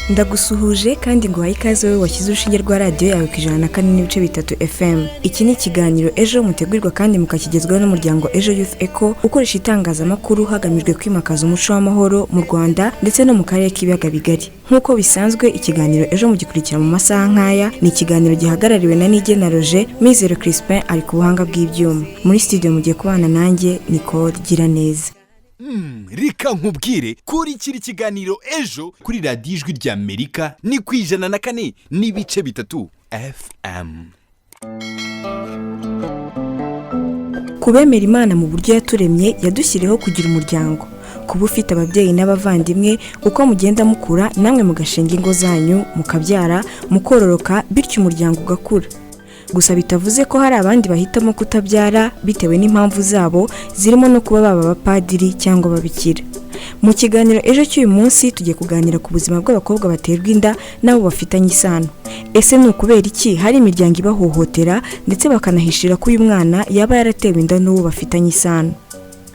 Ndagusuhuje kandi ngo wayi ikaze wowe washyize urushinge rwa radio yawe ku 104.3 FM. Iki ni ikiganiro Ejo mutegurirwa kandi mukakigezwaho n'umuryango Ejo Youth Echo ukoresha itangazamakuru hagamijwe kwimakaza umuco w'amahoro mu Rwanda ndetse no mu karere k'ibiyaga bigari. Nk'uko bisanzwe ikiganiro Ejo mugikurikira mu masaha nk'aya, ni ikiganiro gihagarariwe na Nigena Roger, Mizero Crispin ari ku buhanga bw'ibyuma. Muri studio mugiye kubana nanjye Nicole Giraneza. Rika nkubwire kuri kiri kiganiro Ejo kuri radio Ijwi rya Amerika ni ku 104.3 FM. Kubemera Imana mu buryo yaturemye yadushyiriyeho kugira umuryango. Kuba ufite ababyeyi n'abavandimwe uko mugenda mukura namwe mugashinga ingo zanyu mukabyara mukororoka bityo umuryango ugakura. Gusa bitavuze ko hari abandi bahitamo kutabyara bitewe n'impamvu zabo zirimo no kuba baba abapadiri cyangwa babikira. Mu kiganiro Ejo cy'uyu munsi tugiye kuganira ku buzima bw'abakobwa baterwa inda nabo bafitanye isano. Ese ni ukubera iki hari imiryango ibahohotera ndetse bakanahishira ko uyu mwana yaba yaratewe inda n'uwo bafitanye isano?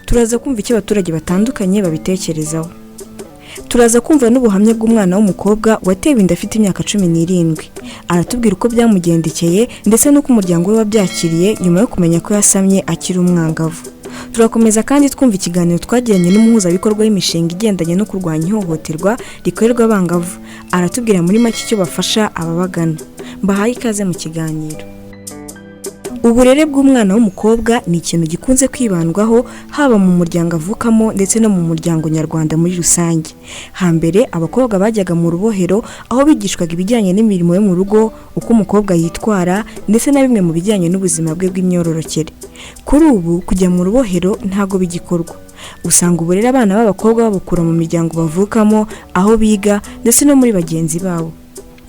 Turaza kumva icyo abaturage batandukanye babitekerezaho. Turaza kumva n'ubuhamya bw'umwana w'umukobwa watewe inda afite imyaka 17. Aratubwira uko byamugendekeye ndetse n'uko umuryango we wabyakiriye nyuma yo kumenya ko yasamye akiri umwangavu. Turakomeza kandi twumva ikiganiro twagiranye n'umuhuzabikorwa w'imishinga igendanye no kurwanya ihohoterwa rikorerwa abangavu. Aratubwira muri make icyo bafasha ababagana. Mbahaye ikaze mu kiganiro. Uburere bw'umwana w'umukobwa ni ikintu gikunze kwibandwaho haba mu muryango avukamo ndetse no mu muryango nyarwanda muri rusange. Hambere abakobwa bajyaga mu rubohero aho bigishwaga ibijyanye n'imirimo yo mu rugo, uko umukobwa yitwara ndetse na bimwe mu bijyanye n'ubuzima bwe bw'imyororokere. Kuri ubu kujya mu rubohero ntago bigikorwa. Usanga uburere abana b'abakobwa babukura mu miryango bavukamo, aho biga ndetse no muri bagenzi babo.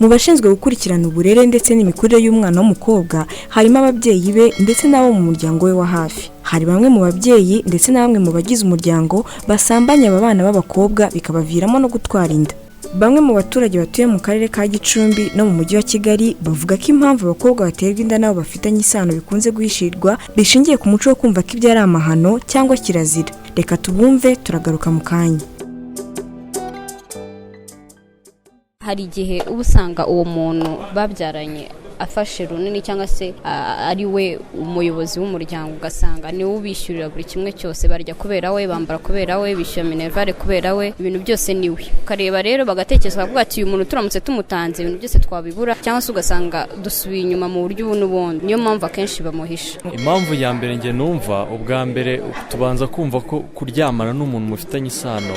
Mu bashinzwe gukurikirana uburere ndetse n'imikurire y'umwana w'umukobwa harimo ababyeyi be ndetse n'abo mu muryango we wa hafi. Hari bamwe mu babyeyi ndetse na bamwe mu bagize umuryango basambanya aba bana b'abakobwa bikabaviramo no gutwara inda. Bamwe mu baturage batuye mu karere ka Gicumbi no mu mujyi wa Kigali bavuga ko impamvu abakobwa baterwa inda nabo bafitanye isano bikunze guhishirwa bishingiye ku muco wo kumva ko ibyo ari amahano cyangwa kirazira. Reka tubumve, turagaruka mu kanya. Hari igihe ubusanga uwo muntu babyaranye afashe runini cyangwa se ari we umuyobozi w'umuryango, ugasanga ni we ubishyurira buri kimwe cyose, barya kubera we, bambara kubera we, bishyura minervare kubera we, ibintu byose ni we. Ukareba rero bagatekereza bavuga ati uyu muntu turamutse tumutanze ibintu byose twabibura, cyangwa se ugasanga dusubiye inyuma mu buryo ubu n'ubundi. Niyo mpamvu akenshi bamuhisha. Impamvu ya mbere nge numva, ubwa mbere tubanza kumva ko kuryamana n'umuntu mufitanye isano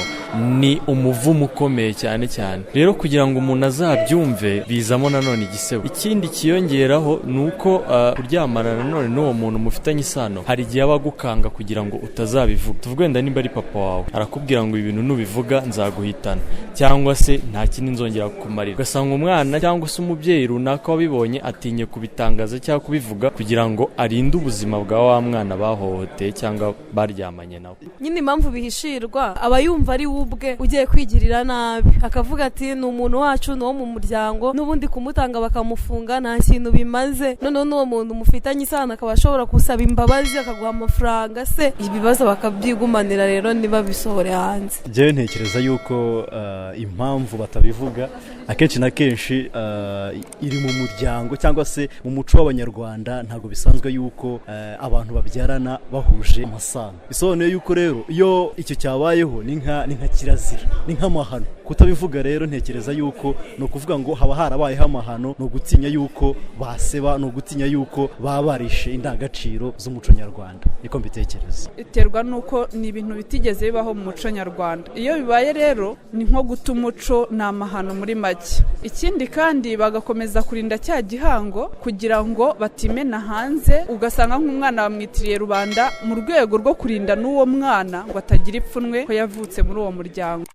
ni umuvumo ukomeye cyane cyane. Rero kugira ngo umuntu azabyumve bizamo nanone igisebo. Ikindi yongeraho nuko kuryamana nanone n'uwo muntu mufitanye isano hari igihe abagukanga kugira ngo utazabivuga. Tuvuge wenda nimba ari papa wawe arakubwira ngo ibintu nubivuga nzaguhitana cyangwa se nta kindi nzongera kukumarira. Ugasanga umwana cyangwa se umubyeyi runaka wabibonye atinye kubitangaza cyangwa kubivuga kugira ngo arinde ubuzima bwa wa mwana bahohoteye cyangwa baryamanye nawe. Nyine impamvu bihishirwa aba yumva ari ubwe ugiye kwigirira nabi, akavuga ati ni umuntu wacu no mu muryango n'ubundi kumutanga bakamufunga nta kintu bimaze. None n'uwo muntu mufitanye isano akaba ashobora gusaba imbabazi akaguha amafaranga se ibibazo bakabyigumanira, rero niba bisohore hanze. Jewe ntekereza yuko impamvu batabivuga akenshi na kenshi iri mu muryango cyangwa se mu muco w'abanyarwanda. Ntago bisanzwe yuko abantu babyarana bahuje amasano. Bisobanuye yuko rero iyo icyo cyabayeho ni nka kirazira, ni nk'amahano. Kutabivuga rero ntekereza yuko no kuvuga ngo haba harabayeho amahano, no gutinya yuko baseba, no gutinya yuko babarishe indangagaciro z'umuco nyarwanda. Niko mbitekereza. Iterwa nuko ni ibintu bitigeze bibaho mu muco nyarwanda. Iyo bibaye rero ni nko guta umuco n'amahano muri make. Ikindi kandi bagakomeza kurinda cya gihango kugira ngo batimena hanze, ugasanga nk'umwana bamwitiriye rubanda mu rwego rwo kurinda n'uwo mwana ngo atagira ipfunwe ko yavutse muri uwo muryango.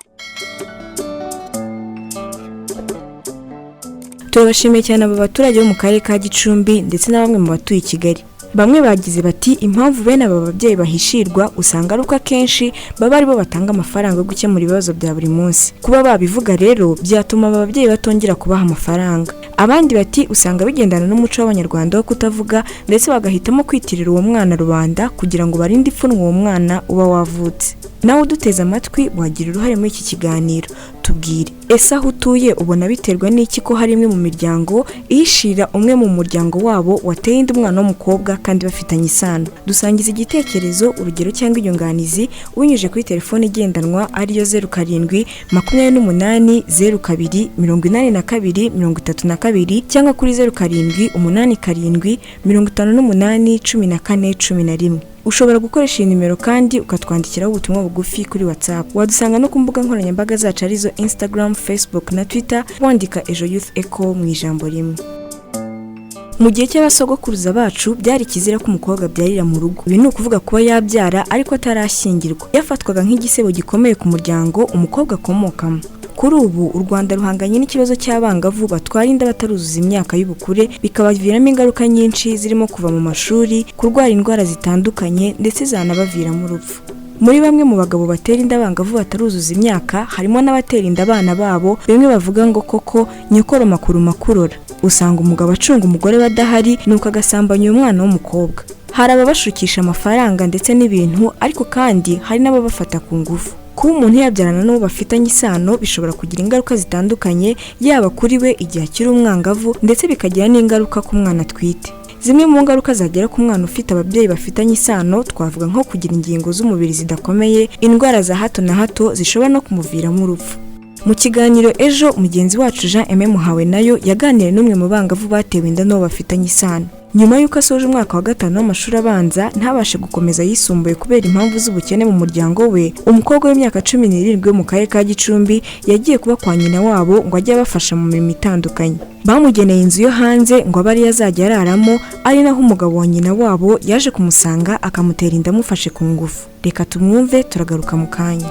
Turabashimiye cyane aba baturage bo mu karere ka Gicumbi ndetse na bamwe mu batuye i Kigali. Bamwe bagize bati impamvu bene aba babyeyi bahishirwa usanga ari uko akenshi baba aribo batanga amafaranga yo gukemura ibibazo bya buri munsi. Kuba babivuga rero byatuma aba babyeyi batongera kubaha amafaranga. Abandi bati usanga bigendana n'umuco w'Abanyarwanda wo kutavuga ndetse bagahitamo kwitirira uwo mwana rubanda kugira ngo barinde ipfunwe uwo mwana uba wavutse. Nawe uduteze amatwi wagira uruhare muri iki kiganiro. Tubwire, ese aho utuye ubona biterwa n'iki ko hari imwe mu miryango ihishira umwe mu muryango wabo wateye inda umwana w'umukobwa kandi bafitanye isano? Dusangiza igitekerezo, urugero cyangwa inyunganizi ubinyujije kuri telefone igendanwa ariyo 07 28 02 82 32 cyangwa kuri 07 87 58 14 11. Ushobora gukoresha iyi nimero kandi ukatwandikiraho ubutumwa bugufi kuri WhatsApp. Wadusanga no ku mbuga nkoranyambaga zacu arizo Instagram, Facebook na Twitter wandika Ejo Youth Echo mu ijambo rimwe. Mu gihe cy'abasogokuruza bacu byari kizira ko umukobwa abyarira mu rugo. Ibi ni ukuvuga kuba yabyara ariko atarashyingirwa. Yafatwaga nk'igisebo gikomeye ku muryango umukobwa akomokamo. Kuri ubu u Rwanda ruhanganye n'ikibazo cy'abangavu batwara inda bataruzuza imyaka y'ubukure, bikabaviramo ingaruka nyinshi zirimo kuva mu mashuri, kurwara indwara zitandukanye ndetse zanabaviramo urupfu. Muri bamwe mu bagabo batera inda abangavu bataruzuza imyaka harimo n'abatera inda abana babo, bimwe bavuga ngo koko nyokoro makuru makurora. Usanga umugabo acunga umugore badahari nuko agasambanya uyu mwana w'umukobwa. Hari ababashukisha amafaranga ndetse n'ibintu, ariko kandi hari n'ababafata ku ngufu. Kuba umuntu yabyarana n'uwo bafitanye isano bishobora kugira ingaruka zitandukanye, yaba kuri we igihe akiri umwangavu ndetse bikagira n'ingaruka ku mwana atwite. Zimwe mu ngaruka zagera ku mwana ufite ababyeyi bafitanye isano twavuga nko kugira ingingo z'umubiri zidakomeye, indwara za hato na hato zishobora no kumuviramo urupfu. Mu kiganiro Ejo, mugenzi wacu Jean Aime Muhawe nayo yaganiriye n'umwe mu bangavu batewe inda n'uwo bafitanye isano. Nyuma y'uko asoje umwaka wa 5 w'amashuri abanza ntabashe gukomeza yisumbuye kubera impamvu z'ubukene mu muryango we, umukobwa w'imyaka 17 mu karere ka Gicumbi yagiye kuba kwa nyina wabo ngo ajye abafasha mu mirimo itandukanye. Bamugeneye inzu yo hanze ngo abe ari yazajya araramo, ari naho umugabo wa nyina wabo yaje kumusanga akamutera inda amufashe ku ngufu. Reka tumwumve, turagaruka mu kanya.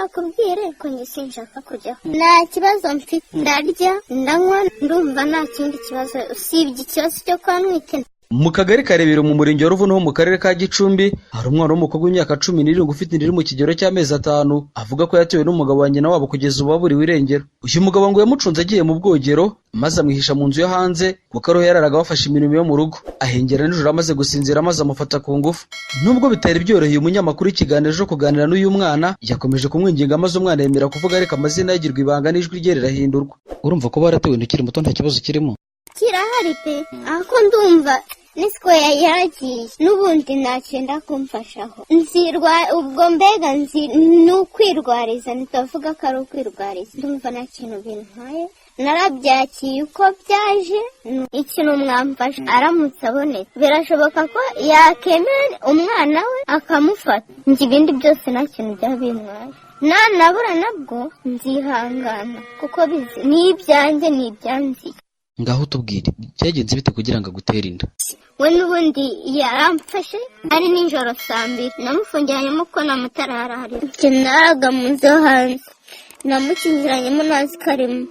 Nakubwire ko njye sinshaka kujya. Nta kibazo mfite, ndarya ndanywa, ndumva nta kindi kibazo usibye ikibazo cyo kwanwite. Mu kagari ka Rebero mu murenge wa Ruvuno mu karere ka Gicumbi hari umwana w'umukobwa w'imyaka 17 ufite inda iri mu kigero cy'amezi 5, avuga ko yatewe n'umugabo wa nyina wabo kugeza ubu baburiwe irengero. Uyu mugabo ngo yamucunze agiye mu bwogero maze amwihisha mu nzu yo hanze kuko ariho yararaga bafashe imirimo yo mu rugo, ahengera nijoro amaze gusinzira maze amufata ku ngufu. Nubwo bitari byoroheye umunyamakuru Ikiganiro Ejo kuganira n'uyu mwana, yakomeje kumwinginga maze umwana yemera kuvuga ariko amazina yagirwa ibanga n'ijwi rye rirahindurwa. Urumva ko baratewe n'ukiri muto nta kibazo kirimo? Kirahari pe, ako ndumva nisiko yagiye n'ubundi ntacyenda kumfashaho. Nzirwa ubwo mbega n'ukwirwariza, nitavuga ko ari ukwirwariza. Ndumva nta kintu bintwaye, narabyakiye uko byaje. Ikintu mwamfasha aramutse abonetse birashoboka ko yakemera umwana we akamufata, njye ibindi byose nta kintu byabintwaye. Nanabura nabwo nzihangana kuko n'ibyanjye n'ibyanzi. Ngaho tubwire cyagenze bite kugira ngo agutere inda? We n'ubundi yaramfashe ari nijoro 2:00, namufungiranyemo ko namutararari. Naraga mu nzu hanze, namukingiranyemo nazi karimo.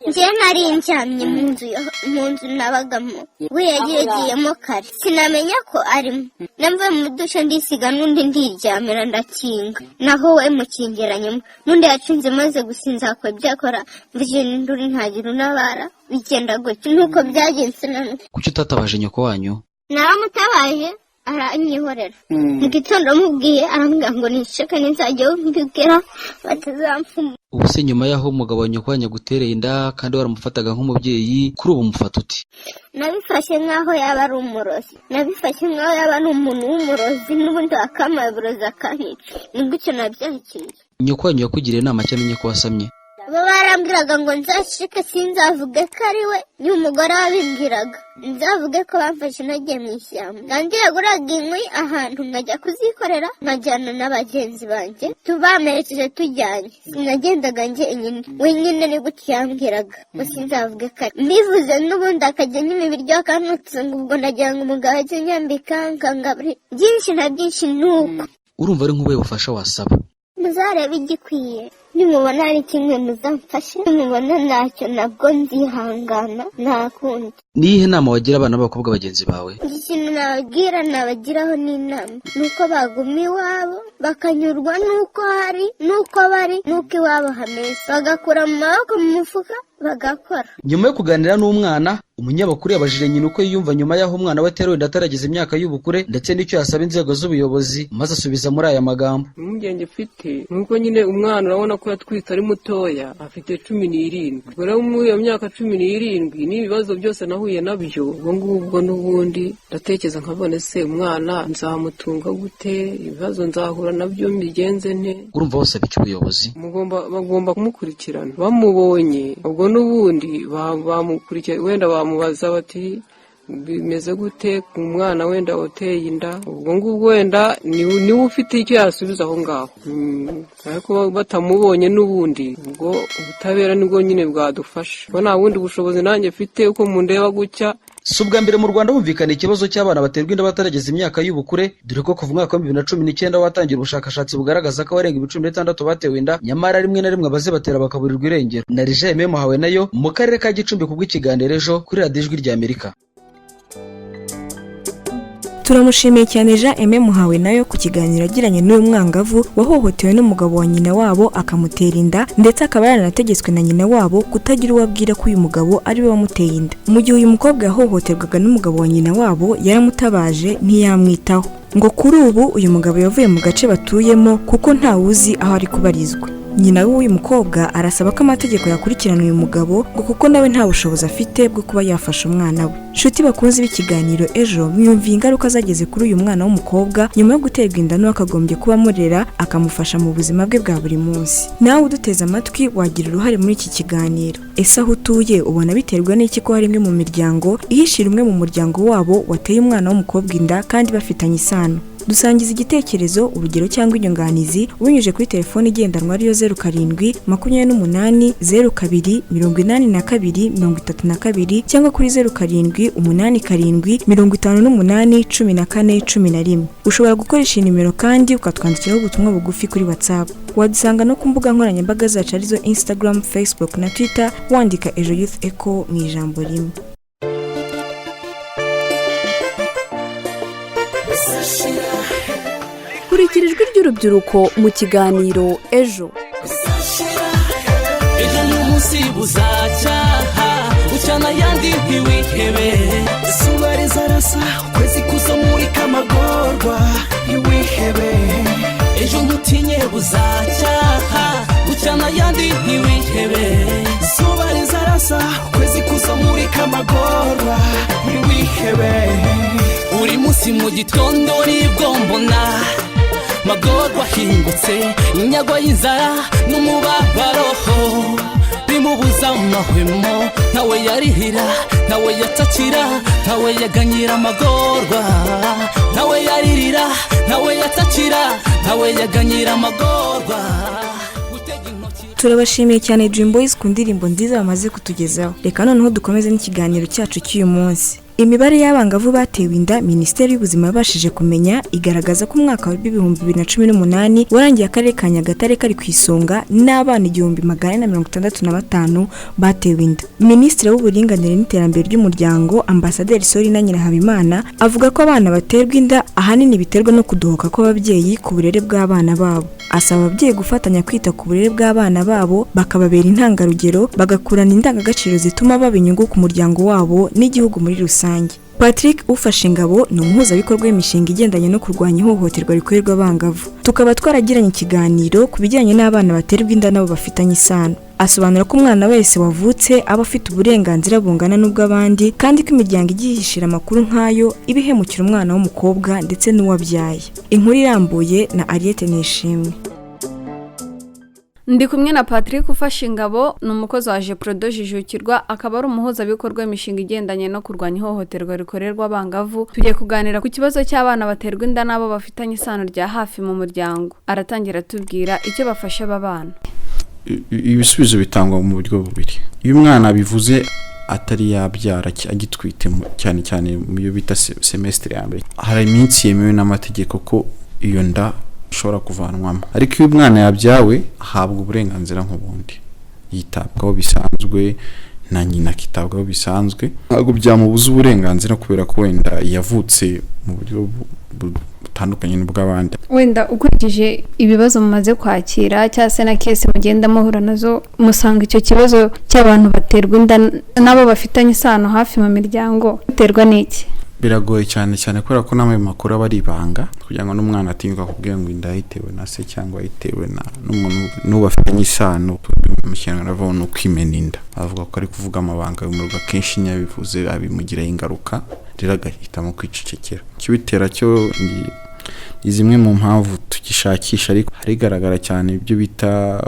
Njye nari ndyamye mu nzu nabagamo, we yagiyemo kare sinamenya ko arimo. Namvuye mu dushe ndisiga n'undi ndiryamira ndakinga, naho we mukingiranyemo n'undi yacunze maze gusinza ko byakora buryo nduri ntagira unabara bigenda gutyo nuko byagenze. Kuki utatabaje nyoko wanyu? Naramutabaje aranyihorera. Mu gitondo mubwiye arambwira ngo nishaka nizajya mbibwira batazamfuma. Ubu se nyuma yaho umugabo wa nyoko wanyu gutereye inda kandi waramufataga nk'umubyeyi, kuri ubu mufata uti? Nabifashe nkaho yaba ari umurozi, nabifashe nkaho yaba ari umuntu w'umurozi n'ubundi akamaye burozi akahica. Ni gutyo nabyakiriye. Nyoko wanyu yakugiriye inama cyamenye ko wasamye? Barambwiraga ngo nzacike sinzavuge ko ari we, n'umugore wabimbwiraga nzavuge ko bamfashe nagiye mu ishyamba. Kandi yaguraga inkwi ahantu nkajya kuzikorera nkajyana n'abagenzi banjye tubamerekeje tujyanye. Sinagendaga njyenyine, wenyine ni gutyo yambwiraga ngo sinzavuge ko ari. Mbivuze n'ubundi akajya nyuma ibiryo akanutse ngo ubwo nagira ngo umugabo ajye nyambika nkangabure byinshi na byinshi nuko. Urumva ari nk'ubuye bufasha wasaba? Muzarebe igikwiye, nimubona ari kimwe muzamfashe, nimubona ntacyo nabwo nzihangana nta kundi. Ni iyihe nama wagira abana b'abakobwa bagenzi bawe? Ikintu nabagiraho n'inama nuko baguma iwabo bakanyurwa nuko hari nuko bari nuko iwabo hameze, bagakura mu maboko mu mufuka bagakora. Nyuma yo kuganira n'umwana, umunyamakuru yabajije nyina uko yiyumva nyuma y'aho umwana we ateruwe atarageza imyaka y'ubukure ndetse n'icyo yasaba inzego z'ubuyobozi, maze asubiza muri aya magambo. Impungenge mfite nuko nyine umwana urabona ko yatwite ari mutoya, afite 17. Ubwo rero mu iyo myaka 17 n'ibibazo byose nahuye nabyo, ubwo ngubwo n'ubundi ndatekereza nkabone se umwana nzamutunga gute, ibibazo nzahura nabyo mbigenze nte. Urumva bose biki ubuyobozi bagomba kumukurikirana, bamubonye ubwo n'ubundi bamukurikira, wenda bamubaza bati bimeze gute ku mwana wenda uteye inda, ubwo ngubwo wenda niwe ufite icyo yasubiza aho ngaho. Ariko batamubonye n'ubundi ubwo ubutabera nibwo nyine bwadufasha, ko nta bundi bushobozi nanjye mfite uko mundeba gutya. Si ubwa mbere mu Rwanda humvikana ikibazo cy'abana baterwa inda batarageza imyaka y'ubukure, dore ko kuva umwaka wa 2019 watangira ubushakashatsi bugaragaza ko abarenga 16 batewe inda, nyamara rimwe na rimwe abazibatera bakaburirwa irengero. Narije Muhawe nayo mu karere ka Gicumbi kubw'ikiganiro Ejo kuri Radio Ijwi ry'Amerika. Turamushimiye cyane Jean Muhawe nayo ku kiganiro agiranye n'uyu mwangavu wahohotewe n'umugabo wa nyina wabo akamutera inda, ndetse akaba yaranategetswe na nyina wabo kutagira uwabwira ko uyu mugabo ari we wamuteye inda. Mu gihe uyu mukobwa yahohoterwaga n'umugabo wa nyina wabo, yaramutabaje ntiyamwitaho. Ngo kuri ubu uyu mugabo yavuye mu gace batuyemo kuko ntawuzi aho ari kubarizwa. Nyina w'uyu mukobwa arasaba ko amategeko yakurikirana uyu mugabo ngo kuko nawe nta bushobozi afite bwo kuba yafasha umwana we. Nshuti bakunze b'ikiganiro Ejo, mwumviye ingaruka zageze kuri uyu mwana w'umukobwa nyuma yo guterwa inda n'uwakagombye kuba amurera akamufasha mu buzima bwe bwa buri munsi. Nawe uduteze amatwi wagira uruhare muri iki kiganiro. Ese aho utuye ubona biterwa n'iki ko hari imwe mu miryango ihishira umwe mu muryango wabo wateye umwana w'umukobwa inda kandi bafitanye isano? Dusangiza igitekerezo, urugero cyangwa inyunganizi ubinyuje kuri telefone igendanwa ariyo 07 28 02 82 32 cyangwa kuri 07 87 58 14 11. Ushobora gukoresha nimero kandi ukatwandikiraho ubutumwa bugufi kuri WhatsApp. Wadusanga no ku mbuga nkoranyambaga zacu arizo Instagram, Facebook na Twitter, wandika Ejo Youth Echo mu ijambo rimwe. Kurikira ijwi ry'urubyiruko mu kiganiro Ejo. Ejo n'umunsi buzacyaha ucana yandi ntiwihebe, izuba rizarasa ukwezi kuzamurika amagorwa ntiwihebe. Ejo ntutinye buzacyaha ucana yandi ntiwihebe, izuba rizarasa ukwezi kuzamurika amagorwa ntiwihebe. Uri munsi mu gitondo nibwo mbona magorwa ahingutse, inyagwa y'inzara n'umubabaro bimubuza amahwemo. Ntawe yarihira, ntawe yatakira, ntawe yaganyira amagorwa. Ntawe yaririra, ntawe yatakira, ntawe yaganyira amagorwa. Turabashimiye cyane Dream Boys ku ndirimbo nziza bamaze kutugezaho. Reka noneho dukomeze n'ikiganiro cyacu cy'uyu munsi. Imibare y'abangavu batewe inda Minisiteri y'Ubuzima yabashije kumenya igaragaza ko umwaka wa 2018 warangiye akarere ka Nyagatare kari ku isonga n'abana 1465 batewe inda. Minisitiri w'Uburinganire n'Iterambere ry'Umuryango Ambasaderi Sorina Nyirahabimana avuga ko abana baterwa inda ahanini biterwa no kudohoka kw'ababyeyi ku burere bw'abana babo. Asaba ababyeyi gufatanya kwita ku burere bw'abana babo bakababera intangarugero, bagakurana indangagaciro zituma baba inyungu ku muryango wabo n'igihugu muri rusange. Patrick ufashe ingabo ni umuhuzabikorwa w'imishinga igendanye no kurwanya ihohoterwa rikorerwa abangavu. Tukaba twaragiranye ikiganiro ku bijyanye n'abana baterwa inda nabo bafitanye isano. Asobanura ko umwana wese wavutse aba afite uburenganzira bungana n'ubw'abandi kandi ko imiryango igihishira amakuru nk'ayo ibihemukira umwana w'umukobwa ndetse n'uwabyaye. Inkuru irambuye na Ariete Nishimwe. Ndi kumwe na Patrick ufashe ingabo, ni umukozi wa Jeprodo Jijukirwa, akaba ari umuhuzabikorwa w'imishinga igendanye no kurwanya ihohoterwa rikorerwa abangavu. Tugiye kuganira ku kibazo cy'abana baterwa inda nabo bafitanye isano rya hafi mu muryango. Aratangira atubwira icyo bafasha aba bana. Ibisubizo bitangwa mu buryo bubiri. Iyo umwana bivuze atari yabyara agitwite cyane cyane mu byo bita semestre ya mbere, hari iminsi yemewe n'amategeko ko iyo nda ishobora kuvanwamo. Ariko iyo umwana yabyawe ahabwa uburenganzira nk'ubundi, yitabwaho bisanzwe na nyina akitabwaho bisanzwe, ntabwo byamubuza uburenganzira kubera ko wenda yavutse mu buryo butandukanye n'ubw'abandi. Wenda ukurikije ibibazo mumaze kwakira cyangwa se na kese mugenda muhura nazo, musanga icyo kibazo cy'abantu baterwa inda nabo bafitanye isano hafi mu miryango biterwa n'iki? Biragoye cyane kubera ko n'amwe makuru aba ari ibanga, kugira ngo n'umwana atinyuka kubwira ngo inda yitewe na se cyangwa yitewe na n'umuntu n'ubafitanye isano. Mu Kinyarwanda bavuga no kwimena inda, avuga ko ari kuvuga amabanga y'umurugo, akenshi nyabivuze abimugiraho ingaruka, rero agahitamo kwicecekera. Kibitera cyo ni zimwe mu mpamvu tugishakisha, ariko harigaragara cyane ibyo bita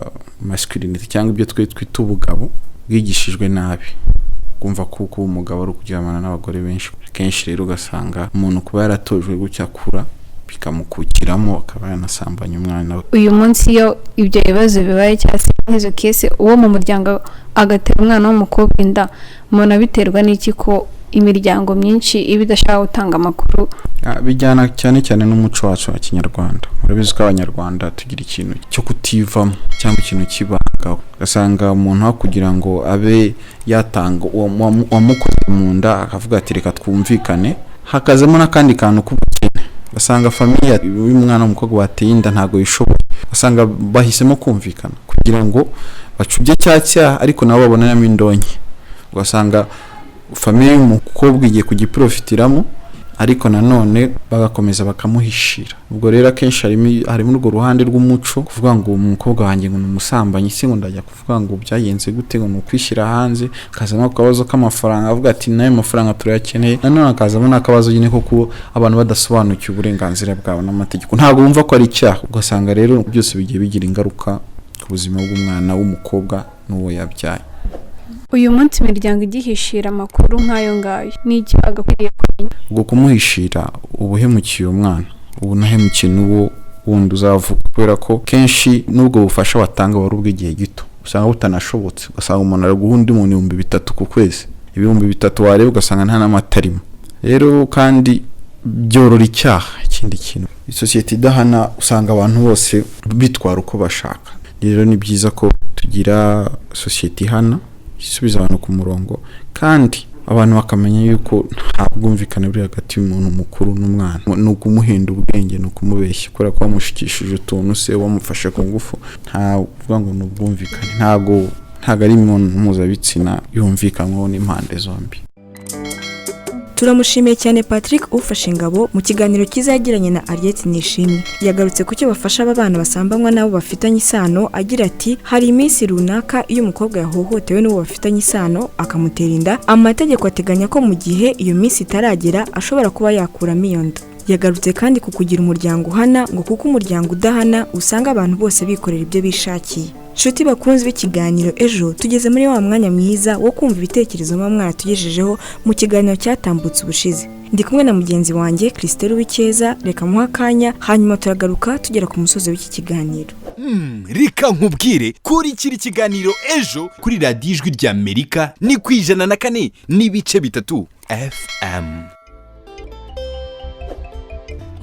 masculinity cyangwa ibyo twita ubugabo bwigishijwe nabi, kumva kuko umugabo ari ukuryamana n'abagore benshi. Kenshi rero ugasanga umuntu kuba yaratojwe gutya akura bikamukukiramo, akaba yanasambanya umwana we. Uyu munsi iyo ibyo bibazo bibaye cyangwa se nk'izo kese uwo mu muryango agatera umwana w'umukobwa inda, umuntu abiterwa n'iki ko imiryango myinshi iba idashaka gutanga amakuru? Bijyana cyane n'umuco wacu wa Kinyarwanda. Murabizi ko Abanyarwanda tugira ikintu cyo kutivamo cyangwa ikintu kibanga, ugasanga umuntu aho kugira ngo abe yatanga uwamukoze mu nda akavuga ati reka twumvikane, hakazamo n'akandi kantu k'ubukene. Ugasanga famiye y'umwana w'umukobwa wateye inda ntago yishoboye, ugasanga bahisemo kumvikana kugira ngo bacubye cyaha ariko nabo babonamo indonke. Ugasanga famiye y'umukobwa igiye kugiprofitiramo, ariko nanone bagakomeza bakamuhishira. Ubwo rero akenshi harimo urwo ruhande rw'umuco kuvuga ngo umukobwa wanjye ngo numusambanyi, se ngo ndajya kuvuga ngo byagenze gute, ngo nukwishyira hanze. Kazamo akabazo k'amafaranga, avuga ati nayo mafaranga turayakeneye. Nanone akazamo n'akabazo nyine ko abantu badasobanukiye uburenganzira bwabo n'amategeko, ntabwo bumva ko ari icyaha. Ugasanga rero byose bigiye bigira ingaruka ku buzima bw'umwana w'umukobwa n'uwo yabyaye. Uyu munsi imiryango igihishira amakuru nk'ayo ngayo n'iki bagakwiriye kumenya? Ubwo kumuhishira ubuhemukiye umwana, ubu nahemukiye n'uwo wundi uzavuga, kubera ko kenshi n'ubwo bufasha watanga wari ubw'igihe gito, usanga butanashobotse. Ugasanga umuntu ari guha undi muntu 3,000 ku kwezi, 3,000 wareba ugasanga nta n'amatarimo. Rero kandi byorora icyaha. Ikindi kintu, isosiyete idahana usanga abantu bose bitwara uko bashaka. Rero ni byiza ko tugira sosiyete ihana, isubiza abantu ku murongo, kandi abantu bakamenya yuko nta bwumvikane buri hagati y'umuntu mukuru n'umwana. Ni ukumuhenda ubwenge, ni ukumubeshya, kubera ko wamushikishije utuntu se wamufashe ku ngufu. Nta uvuga ngo ni ubwumvikane, ntago ari imibonano mpuzabitsina yumvikanwaho n'impande zombi. Turamushimiye cyane Patrick ufashe ingabo mu kiganiro cyiza yagiranye na Ariette Nishimwe. Yagarutse ku cyo bafasha aba bana basambanywa nabo bafitanye isano, agira ati hari iminsi runaka iyo umukobwa yahohotewe n'uwo bafitanye isano akamutera inda, amategeko ateganya ko mu gihe iyo minsi itaragera ashobora kuba yakuramo iyo nda. Yagarutse kandi ku kugira umuryango uhana, ngo kuko umuryango udahana usanga abantu bose bikorera ibyo bishakiye. Nshuti bakunzi b'ikiganiro Ejo, tugeze muri wa mwanya mwiza wo kumva ibitekerezo mwatugejejeho mu kiganiro cyatambutse ubushize. Ndi kumwe na mugenzi wanjye Christelle Wikeza, reka muha akanya hanyuma turagaruka tugera ku musozi w'iki kiganiro. Reka nkubwire kuri kiri kiganiro Ejo kuri Radio Ijwi rya Amerika ni ku 104 n'ibice 3 FM.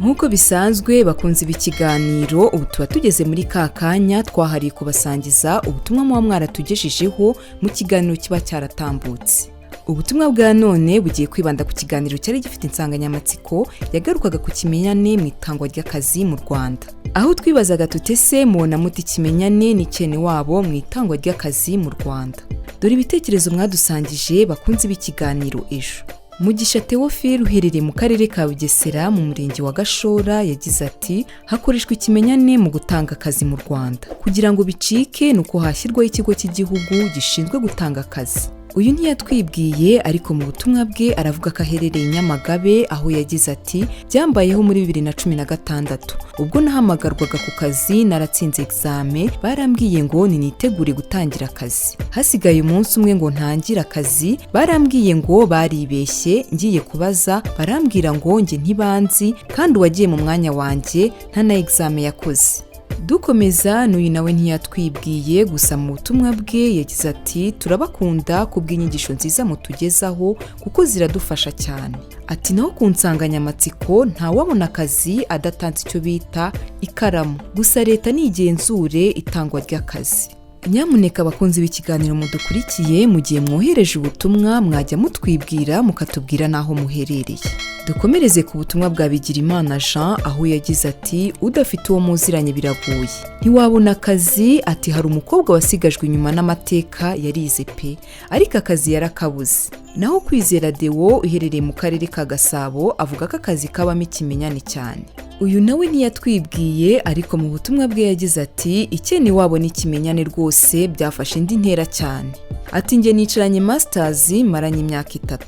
Nkuko bisanzwe bakunze ikiganiro, ubu tuba tugeze muri kakanya twahariye kubasangiza ubutumwa muba mwaratugejejeho mu kiganiro kiba cyaratambutse. Ubutumwa bwa none bugiye kwibanda ku kiganiro cyari gifite insanganyamatsiko yagarukaga ku kimenyane mu itangwa ry'akazi mu Rwanda, aho twibazaga tutese mubona muti kimenyane ni cyene wabo mu itangwa ry'akazi mu Rwanda. Dore ibitekerezo mwadusangije bakunze ikiganiro Ejo. Mugisha Theophile uherereye mu karere ka Bugesera mu murenge wa Gashora yagize ati hakoreshwa ikimenyane mu gutanga akazi mu Rwanda, kugira ngo bicike nuko hashyirwaho ikigo cy'igihugu gishinzwe gutanga akazi. Uyu ntiyatwibwiye, ariko mu butumwa bwe aravuga ko aherereye Nyamagabe, aho yagize ati byambayeho muri 2016 ubwo nahamagarwaga ku kazi naratsinze examen, barambwiye ngo nitegure gutangira akazi. Hasigaye umunsi umwe ngo ntangire akazi, barambwiye ngo baribeshye, ngiye kubaza barambwira ngo nge ntibanzi kandi wagiye mu mwanya wanjye nta na examen yakoze. dukomeza n'uyu nawe ntiyatwibwiye gusa mu butumwa bwe yagize ati turabakunda kubw'inyigisho nziza mutugezaho kuko ziradufasha cyane. Ati naho ku nsanganyamatsiko ntawabona akazi adatanze icyo bita ikaramu, gusa leta nigenzure itangwa ry'akazi. Nyamuneka abakunzi b'ikiganiro mudukurikiye mu gihe mwohereje ubutumwa mwajya mutwibwira mukatubwira n'aho muherereye. Dukomereze ku butumwa bwa Bigirimana Jean aho yagize ati udafite uwo muziranye biragoye ntiwabona akazi. Ati hari umukobwa wasigajwe inyuma n'amateka yarize pe ariko akazi yarakabuze. Naho Kwizera Deo uherereye mu karere ka Gasabo avuga ko akazi kabamo ikimenyane cyane. Uyu nawe ntiyatwibwiye ariko mu butumwa bwe yagize ati ikene wabona ikimenyane rwose byafashe indi ntera cyane. Ati nge nicaranye masters maranye imyaka 3.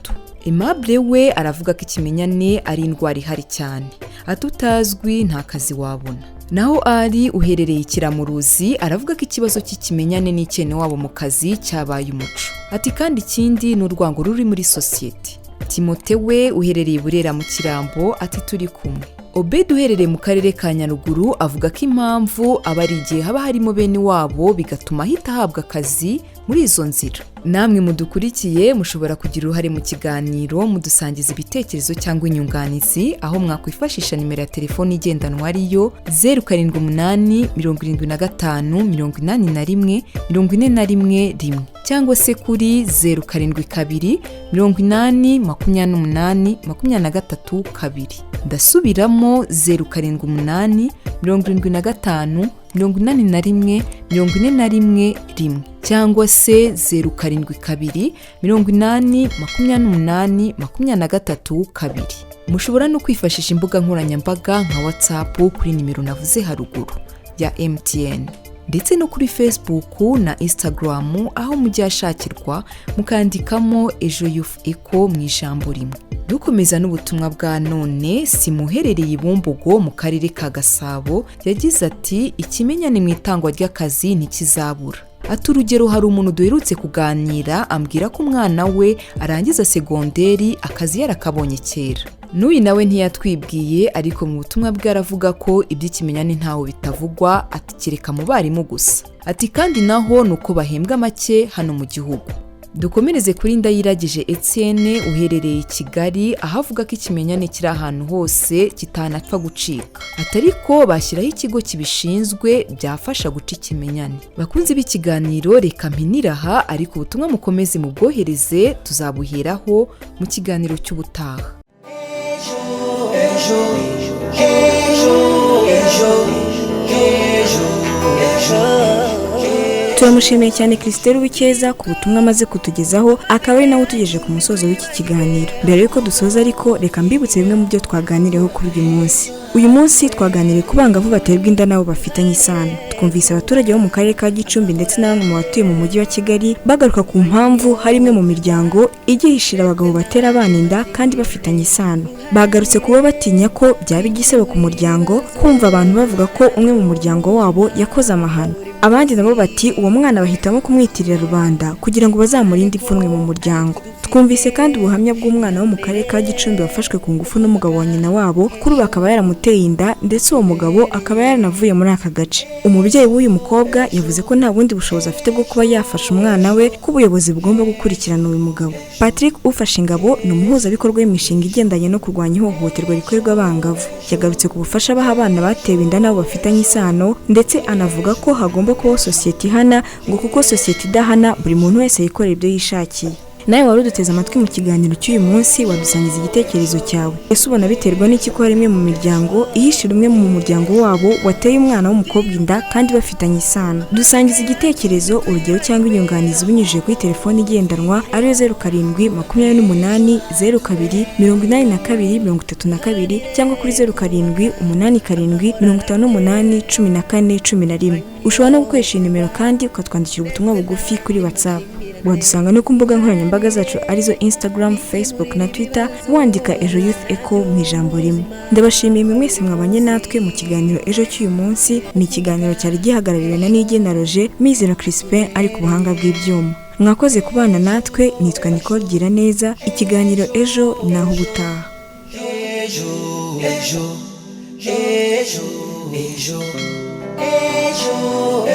Aimable we aravuga ko ikimenyane ari indwara ihari cyane. Ati utazwi nta kazi wabona. Naho ari uherereye Kiramuruzi aravuga ko ikibazo cy'ikimenyane n'ikene wabo mu kazi cyabaye umuco. Ati kandi ikindi n'urwango ruri muri society. Timote we uherereye Burera mu Kirambo ati turi kumwe. Obed uherereye mu karere ka Nyaruguru avuga ko impamvu aba ari igihe haba harimo bene wabo bigatuma ahita ahabwa akazi muri izo nzira. Namwe mudukurikiye mushobora kugira uruhare mu kiganiro mudusangiza ibitekerezo cyangwa inyunganizi aho mwakwifashisha nimero ya telefoni igendanwa ariyo 0785814141 cyangwa se kuri 07288823 ndasubiramo 0785854141 cyangwa se 07288823 mushobora no kwifashisha imbuga nkoranyambaga nka WhatsApp kuri nimero navuze haruguru ya MTN ndetse no kuri Facebook na Instagram aho mujyashakirwa mukandikamo Ejo Youth Echo mu ijambo rimwe. Dukomeza n'ubutumwa bwa none Simuherereye Ibumbogo mu karere ka Gasabo yagize ati ikimenyane mu itangwa ry'akazi ntikizabura. Ati urugero hari umuntu duherutse kuganira ambwira ko umwana we arangiza segonderi akazi yarakabonye kera. N'uyu nawe ntiyatwibwiye ariko mu butumwa bwe aravuga ko iby'ikimenyane ntaho bitavugwa ati kereka mu barimu gusa. Ati kandi naho nuko bahembwa make hano mu gihugu. Dukomereze kuri Inda yiragije Etienne uherereye Kigali ahavuga ko ikimenyane kiri ahantu hose kitanapfa gucika. Atariko bashyiraho ikigo kibishinzwe byafasha guca ikimenyane. Bakunze b'ikiganiro reka mpiniraha ariko ubutumwa mukomeze mu bwohereze tuzabuheraho mu kiganiro cy'ubutaha. Turamushimiye cyane Christelle Wikeza ku butumwa amaze kutugezaho akaba ari nawe utugejeje ku musozo w'iki kiganiro. Mbere yuko dusoza ariko reka mbibutse bimwe mu byo twaganiriyeho kuri uyu munsi. Uyu munsi twaganiriye ku bangavu baterwa inda nabo bafitanye isano. Twumvise abaturage bo mu karere ka Gicumbi ndetse n'abamwe mu batuye mu mujyi wa Kigali bagaruka ku mpamvu hari imwe mu miryango igihishira abagabo batera abana inda kandi bafitanye isano. Bagarutse kuba batinya ko byaba igisebo ku muryango kumva abantu bavuga ko umwe mu muryango wabo yakoze amahano. Abandi nabo bati uwo mwana bahitamo kumwitirira rubanda kugira ngo bazamurinde ipfunwe mu muryango. Twumvise kandi ubuhamya bw'umwana wo mu karere ka Gicumbi wafashwe ku ngufu n'umugabo wa nyina wabo kuri bakaba yaramuteye inda ndetse uwo mugabo akaba yaranavuye muri aka gace. Umubyeyi w'uyu mukobwa yavuze ko nta bundi bushobozi afite bwo kuba yafasha umwana we ko ubuyobozi bugomba gukurikirana uyu mugabo. Patrick ufashe ingabo ni umuhuzabikorwa w'imishinga igendanye no kurwanya ihohoterwa rikorerwa abangavu. Yagarutse ku bufasha baha abana batewe inda nabo bafitanye isano ndetse anavuga ko hagomba kubaho sosiyete ihana ngo kuko sosiyete idahana buri muntu wese yikorera ibyo yishakiye. Nawe wari uduteze amatwi mu kiganiro cy'uyu munsi wadusangiza igitekerezo cyawe. Ese ubona biterwa n'iki ko hari imwe mu miryango ihishira umwe mu muryango wabo wateye umwana w'umukobwa inda kandi bafitanye isano? Dusangiza igitekerezo, urugero cyangwa inyunganizi binyujije kuri telefoni igendanwa ariyo 0728028232 cyangwa kuri 0787581411. Ushobora no gukoresha nimero kandi ukatwandikira ubutumwa bugufi kuri WhatsApp. Wadusanga no ku mbuga nkoranyambaga zacu arizo Instagram, Facebook na Twitter wandika Ejo Youth Echo mu ijambo rimwe. Ndabashimiye mwese mwabanye natwe mu kiganiro Ejo cy'uyu munsi. Ni ikiganiro cyari gihagarariwe na Nigena Roger, Mizero Crispin ari ku buhanga bw'ibyuma. Mwakoze kubana natwe, nitwa Nicole Giraneza. Ikiganiro Ejo naho ubutaha. Ejo, ejo, ejo, ejo. ejo